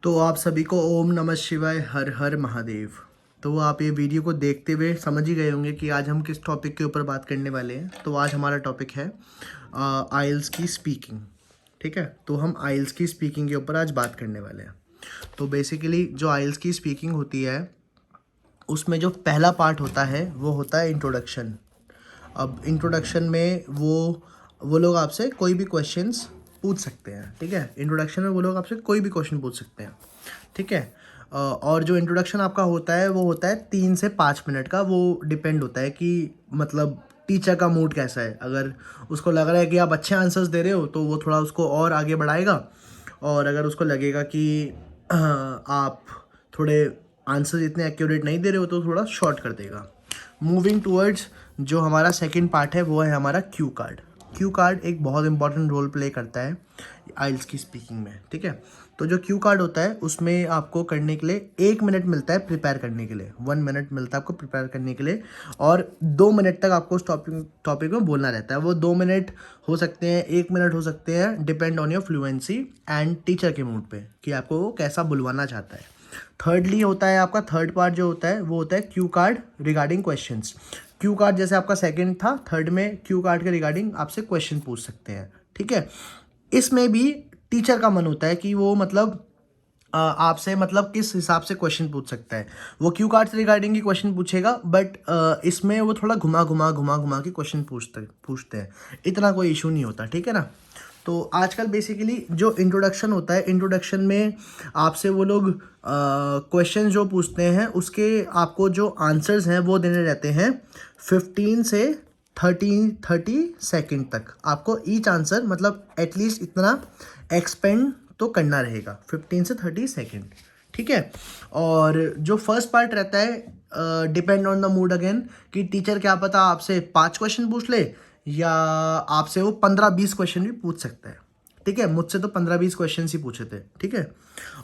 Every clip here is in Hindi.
तो आप सभी को ओम नमः शिवाय, हर हर महादेव। तो आप ये वीडियो को देखते हुए समझ ही गए होंगे कि आज हम किस टॉपिक के ऊपर बात करने वाले हैं। तो आज हमारा टॉपिक है आइल्स की स्पीकिंग। ठीक है, तो हम आइल्स की स्पीकिंग के ऊपर आज बात करने वाले हैं। तो बेसिकली जो आइल्स की स्पीकिंग होती है उसमें जो पहला पार्ट होता है वो होता है इंट्रोडक्शन। अब इंट्रोडक्शन में वो लोग आपसे कोई भी क्वेश्चंस पूछ सकते हैं। ठीक है, इंट्रोडक्शन में वो लोग आपसे कोई भी क्वेश्चन पूछ सकते हैं। ठीक है, और जो इंट्रोडक्शन आपका होता है वो होता है 3 से 5 मिनट का। वो डिपेंड होता है कि मतलब टीचर का मूड कैसा है। अगर उसको लग रहा है कि आप अच्छे आंसर्स दे रहे हो तो वो थोड़ा उसको और आगे बढ़ाएगा, और अगर उसको लगेगा कि आप थोड़े आंसर्स इतने एक्यूरेट नहीं दे रहे हो तो थोड़ा शॉर्ट कर देगा। मूविंग टूवर्ड्स जो हमारा सेकंड पार्ट है वो है हमारा क्यू कार्ड। क्यू कार्ड एक बहुत इंपॉर्टेंट रोल प्ले करता है आइल्स की स्पीकिंग में। ठीक है, तो जो क्यू कार्ड होता है उसमें आपको करने के लिए 1 मिनट मिलता है प्रिपेयर करने के लिए। 1 मिनट मिलता है आपको प्रिपेयर करने के लिए, और 2 मिनट तक आपको उस टॉपिक में बोलना रहता है। वो 2 मिनट हो सकते हैं, 1 मिनट हो सकते हैं, depend on your fluency and teacher के मूड पे कि आपको वो कैसा बुलवाना चाहता है। थर्डली होता है आपका थर्ड पार्ट जो होता है वो होता है Q card regarding questions. Q card जैसे आपका सेकंड था, थर्ड में क्यू कार्ड के रिगार्डिंग आपसे क्वेश्चन पूछ सकते हैं। ठीक है, इसमें भी टीचर का मन होता है कि वो मतलब आपसे मतलब किस हिसाब से क्वेश्चन पूछ सकता है। वो क्यू कार्ड से रिगार्डिंग ही क्वेश्चन पूछेगा, बट इसमें वो थोड़ा घुमा घुमा के क्वेश्चन पूछते हैं। इतना कोई इशू नहीं होता। ठीक है ना। तो आजकल बेसिकली जो इंट्रोडक्शन होता है, इंट्रोडक्शन में आपसे वो लोग क्वेश्चन जो पूछते हैं उसके आपको जो आंसर्स हैं वो देने रहते हैं 15 से 30 सेकेंड तक। आपको ईच आंसर मतलब एटलीस्ट इतना एक्सपेंड तो करना रहेगा, 15 से 30 सेकेंड। ठीक है, और जो फर्स्ट पार्ट रहता है depend on the mood again, कि टीचर क्या पता आपसे 5 क्वेश्चन पूछ ले या आपसे वो 15-20 क्वेश्चन भी पूछ सकता है। ठीक है, मुझसे तो 15-20 क्वेश्चन ही पूछे थे। ठीक है,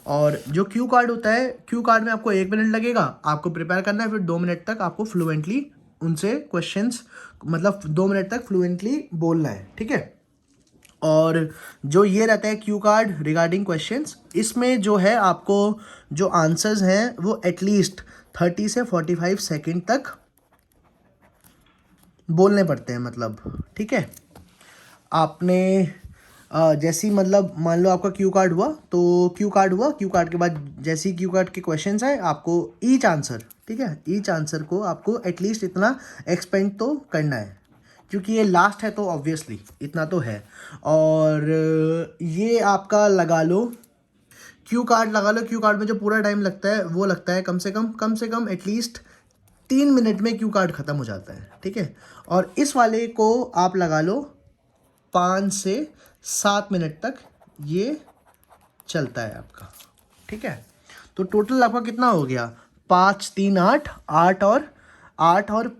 और जो क्यू कार्ड होता है, क्यू कार्ड में आपको 1 मिनट लगेगा, आपको प्रिपेयर करना है, फिर 2 मिनट तक आपको फ्लुएंटली उनसे क्वेश्चंस मतलब 2 मिनट तक फ्लुएंटली बोलना है। ठीक है, और जो ये रहता है क्यू कार्ड रिगार्डिंग क्वेश्चंस, इसमें जो है आपको जो आंसर्स हैं वो एटलीस्ट 30 से 45 सेकेंड तक बोलने पड़ते हैं मतलब। ठीक है, आपने जैसे ही मतलब मान लो आपका क्यू कार्ड हुआ तो क्यू कार्ड के बाद जैसे ही क्यू कार्ड के क्वेश्चंस आए आपको ईच आंसर, ठीक है, ईच आंसर को आपको एटलीस्ट इतना एक्सपेंड तो करना है, क्योंकि ये लास्ट है तो ऑब्वियसली इतना तो है। और ये आपका लगा लो क्यू कार्ड लगा लो, क्यू कार्ड में जो पूरा टाइम लगता है वो लगता है कम से कम एटलीस्ट 3 मिनट में क्यू कार्ड ख़त्म हो जाता है। ठीक है, और इस वाले को आप लगा लो 5 से 7 मिनट तक ये चलता है आपका। ठीक है, तो टोटल आपका कितना हो गया, 5 3 8 8 और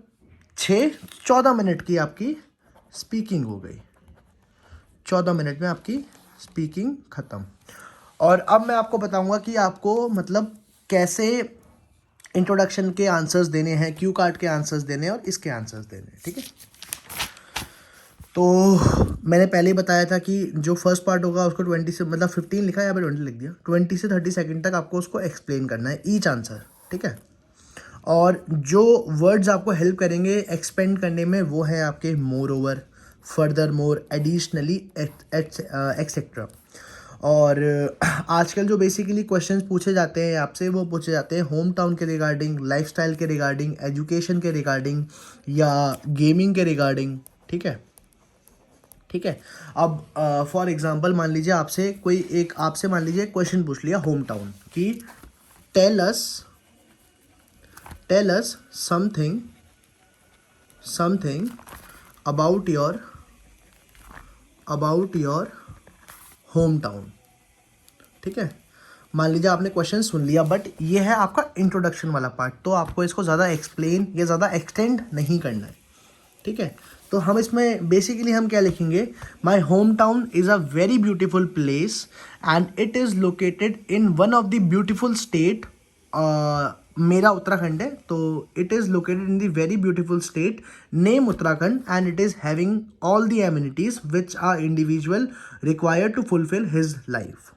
6 14 मिनट की आपकी स्पीकिंग हो गई। 14 मिनट में आपकी स्पीकिंग ख़त्म। और अब मैं आपको बताऊंगा कि आपको मतलब कैसे इंट्रोडक्शन के आंसर्स देने हैं, क्यू कार्ड के आंसर्स देने हैं और इसके आंसर्स देने हैं। ठीक है, तो मैंने पहले ही बताया था कि जो फर्स्ट पार्ट होगा उसको 20 से मतलब 15 लिखा है, यहाँ पे 20 लिख दिया, 20 से 30 सेकेंड तक आपको उसको एक्सप्लेन करना है ईच आंसर। ठीक है, और जो वर्ड्स आपको हेल्प करेंगे एक्सपेंड करने में वो है आपके more over, further more, additionally, etcetera. और आजकल जो बेसिकली क्वेश्चंस पूछे जाते हैं आपसे वो पूछे जाते हैं होम टाउन के रिगार्डिंग, लाइफस्टाइल के रिगार्डिंग, एजुकेशन के रिगार्डिंग या गेमिंग के रिगार्डिंग। ठीक है, ठीक है, अब फॉर एग्जांपल मान लीजिए आपसे मान लीजिए क्वेश्चन पूछ लिया होम टाउन कि tell us something about your home town. ठीक है, मान लीजिए आपने क्वेश्चन सुन लिया, बट ये है आपका इंट्रोडक्शन वाला पार्ट, तो आपको इसको ज़्यादा एक्सप्लेन या ज़्यादा एक्सटेंड नहीं करना है। ठीक है, तो हम इसमें बेसिकली हम क्या लिखेंगे, my home town is a very beautiful place and it is located in one of the beautiful state. मेरा उत्तराखंड है, तो it is located in the very beautiful state name Uttarakhand and it is having all the amenities which are individual required to fulfil his life.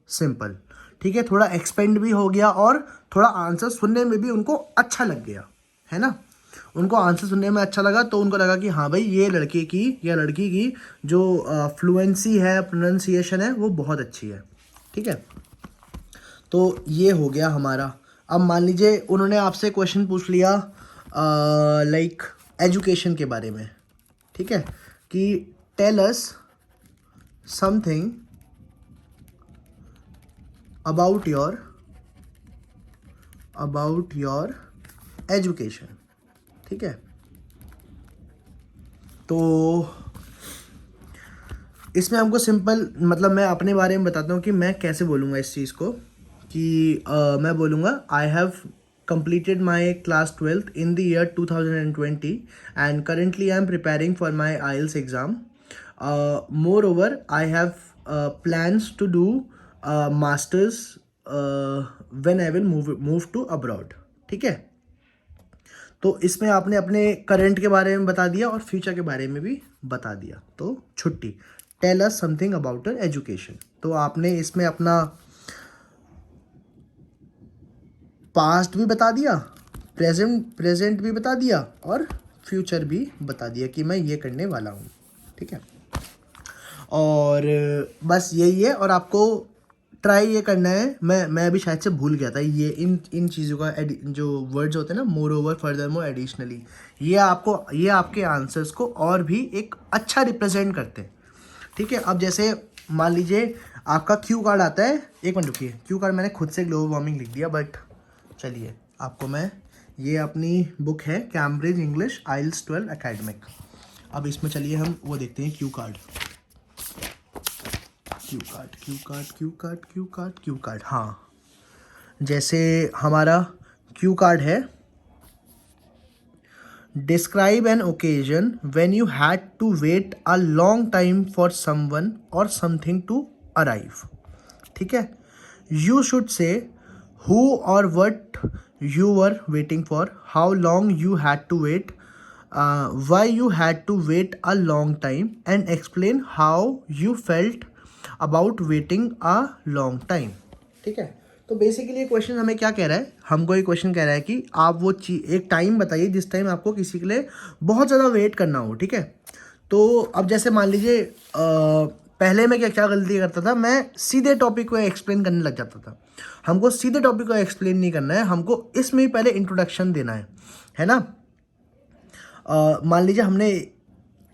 Simple. ठीक है, थोड़ा एक्सपेंड भी हो गया और थोड़ा आंसर सुनने में भी उनको अच्छा लग गया, है ना। उनको आंसर सुनने में अच्छा लगा तो उनको लगा कि हाँ भाई ये लड़के की या लड़की की जो फ्लुएंसी है, प्रोनाउंसिएशन है वो बहुत अच्छी है, ठीक है। तो ये हो गया हमारा। अब मान लीजिए उन्होंने आपसे क्वेश्चन पूछ लिया लाइक एजुकेशन के बारे में, ठीक है, कि tell us something about your education, ठीक है। तो इसमें हमको सिंपल, मतलब मैं अपने बारे में बताता हूँ कि मैं कैसे बोलूँगा इस चीज़ को, कि मैं बोलूँगा I have completed my class 12th in the year 2020 and currently I am preparing for my IELTS exam. Moreover, I have plans to do masters when I will move to abroad, ठीक है। तो इसमें आपने अपने करंट के बारे में बता दिया और फ्यूचर के बारे में भी बता दिया। तो छुट्टी, tell us something about your education. तो आपने इसमें अपना पास्ट भी बता दिया, प्रेजेंट भी बता दिया और फ्यूचर भी बता दिया कि मैं ये करने वाला हूँ, ठीक है। और बस यही है। और आपको ट्राई ये करना है, मैं अभी शायद से भूल गया था ये इन चीज़ों का जो वर्ड्स होते हैं ना, more over, further more, additionally, ये आपके आंसर्स को और भी एक अच्छा रिप्रेजेंट करते हैं, ठीक है। अब जैसे मान लीजिए आपका क्यू कार्ड आता है, एक मिनट रुकिए, क्यू कार्ड मैंने खुद से ग्लोबल वार्मिंग लिख दिया, बट चलिए आपको मैं, ये अपनी बुक है कैम्ब्रिज इंग्लिश IELTS 12 एकेडमिक। अब इसमें चलिए हम वो देखते हैं क्यू कार्ड। हाँ, जैसे हमारा क्यू कार्ड है, describe an occasion when you had to wait a long time for someone or something to arrive, ठीक है। You should say who or what you were waiting for, how long you had to wait, why you had to wait a long time, and explain how you felt about waiting a long time, ठीक है। तो बेसिकली ये क्वेश्चन हमें क्या कह रहा है, हमको ये क्वेश्चन कह रहा है कि आप वो एक टाइम बताइए जिस टाइम आपको किसी के लिए बहुत ज़्यादा वेट करना हो, ठीक है। तो अब जैसे मान लीजिए पहले मैं क्या गलती करता था, मैं सीधे टॉपिक को एक्सप्लेन करने लग जाता था। हमको सीधे टॉपिक को एक्सप्लेन नहीं करना है, हमको इसमें ही पहले इंट्रोडक्शन देना है ना। मान लीजिए हमने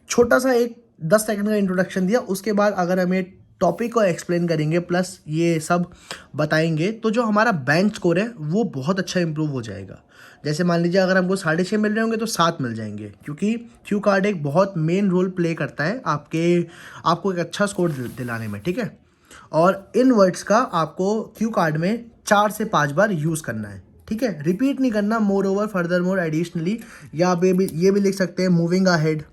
छोटा सा एक 10 सेकंड का इंट्रोडक्शन दिया, उसके बाद अगर हमें टॉपिक को एक्सप्लेन करेंगे प्लस ये सब बताएंगे तो जो हमारा बैंक स्कोर है वो बहुत अच्छा इंप्रूव हो जाएगा। जैसे मान लीजिए अगर हमको 6.5 मिल रहे होंगे तो 7 मिल जाएंगे, क्योंकि क्यू कार्ड एक बहुत मेन रोल प्ले करता है आपको एक अच्छा स्कोर दिलाने में, ठीक है। और इन वर्ड्स का आपको क्यू कार्ड में 4 से 5 बार यूज़ करना है, ठीक है। रिपीट नहीं करना, more over, further more, additionally, या आप ये भी लिख सकते हैं मूविंग अहेड,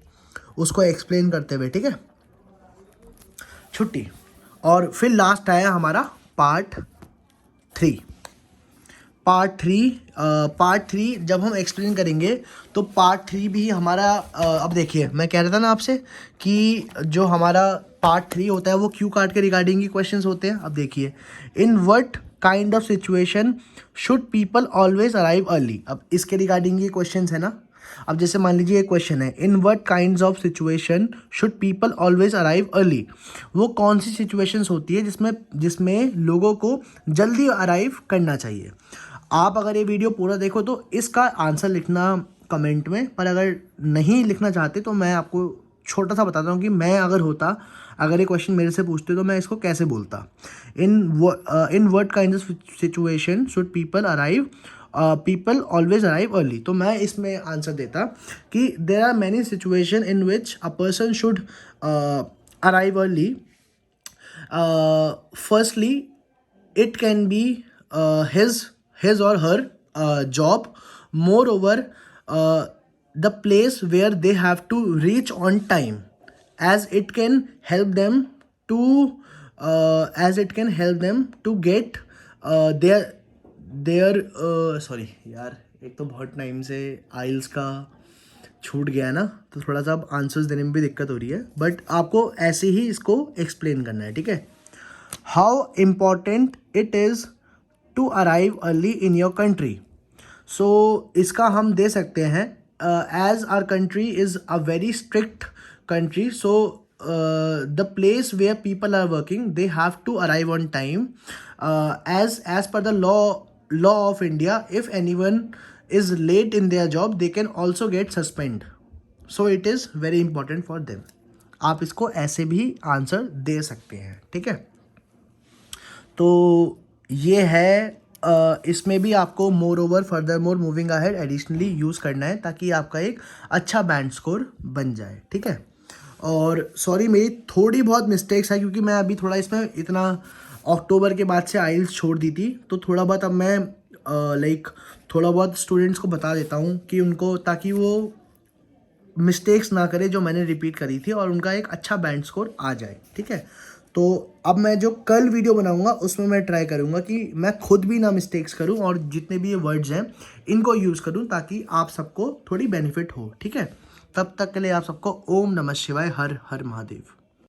उसको एक्सप्लेन करते हुए, ठीक है। छुट्टी। और फिर लास्ट आया हमारा पार्ट 3। पार्ट थ्री जब हम एक्सप्लेन करेंगे तो पार्ट 3 भी हमारा अब देखिए मैं कह रहा था ना आपसे कि जो हमारा पार्ट 3 होता है वो क्यू कार्ड के रिगार्डिंग ही क्वेश्चंस होते हैं। अब देखिए, इन what kind of situation should people always arrive early, अब इसके रिगार्डिंग ये क्वेश्चंस है ना। अब जैसे मान लीजिए एक क्वेश्चन है, in what kinds of situation should people always arrive early, वो कौन सी सिचुएशंस होती है जिसमें लोगों को जल्दी अराइव करना चाहिए। आप अगर ये वीडियो पूरा देखो तो इसका आंसर लिखना कमेंट में, पर अगर नहीं लिखना चाहते तो मैं आपको छोटा सा बताता हूँ कि मैं अगर ये क्वेश्चन मेरे से पूछते तो मैं इसको कैसे बोलता। In what kind of situation should people always arrive early, तो मैं इसमें आंसर देता कि there are many situation in which a person should arrive early. Firstly it can be his or her job. Moreover, the place where they have to reach on time, as it can help them to get their sorry यार, एक तो बहुत टाइम से आइल्स का छूट गया है ना, तो थोड़ा सा अब आंसर्स देने में भी दिक्कत हो रही है, बट आपको ऐसे ही इसको एक्सप्लेन करना है, ठीक है। How important it is to arrive early in your country. So इसका हम दे सकते हैं as our country is a very strict country, so the place where people are working, they have to arrive on time, as per the law of India. If anyone is late in their job, they can also get suspend, so it is very important for them. आप इसको ऐसे भी आंसर दे सकते हैं, ठीक है। तो ये है इसमें भी आपको more over further more moving ahead additionally use करना है ताकि आपका एक अच्छा बैंड स्कोर बन जाए, ठीक है। और सॉरी मेरी थोड़ी बहुत मिस्टेक्स है क्योंकि मैं अभी थोड़ा इसमें इतना अक्टूबर के बाद से आइल्स छोड़ दी थी, तो थोड़ा बहुत अब मैं लाइक थोड़ा बहुत स्टूडेंट्स को बता देता हूँ कि उनको, ताकि वो मिस्टेक्स ना करे जो मैंने रिपीट करी थी और उनका एक अच्छा बैंड स्कोर आ जाए, ठीक है। तो अब मैं जो कल वीडियो बनाऊंगा उसमें मैं ट्राई करूंगा कि मैं खुद भी ना मिस्टेक्स करूं और जितने भी ये वर्ड्स हैं इनको यूज़ करूं ताकि आप सबको थोड़ी बेनिफिट हो, ठीक है। तब तक के लिए आप सबको ओम नमः शिवाय, हर हर महादेव।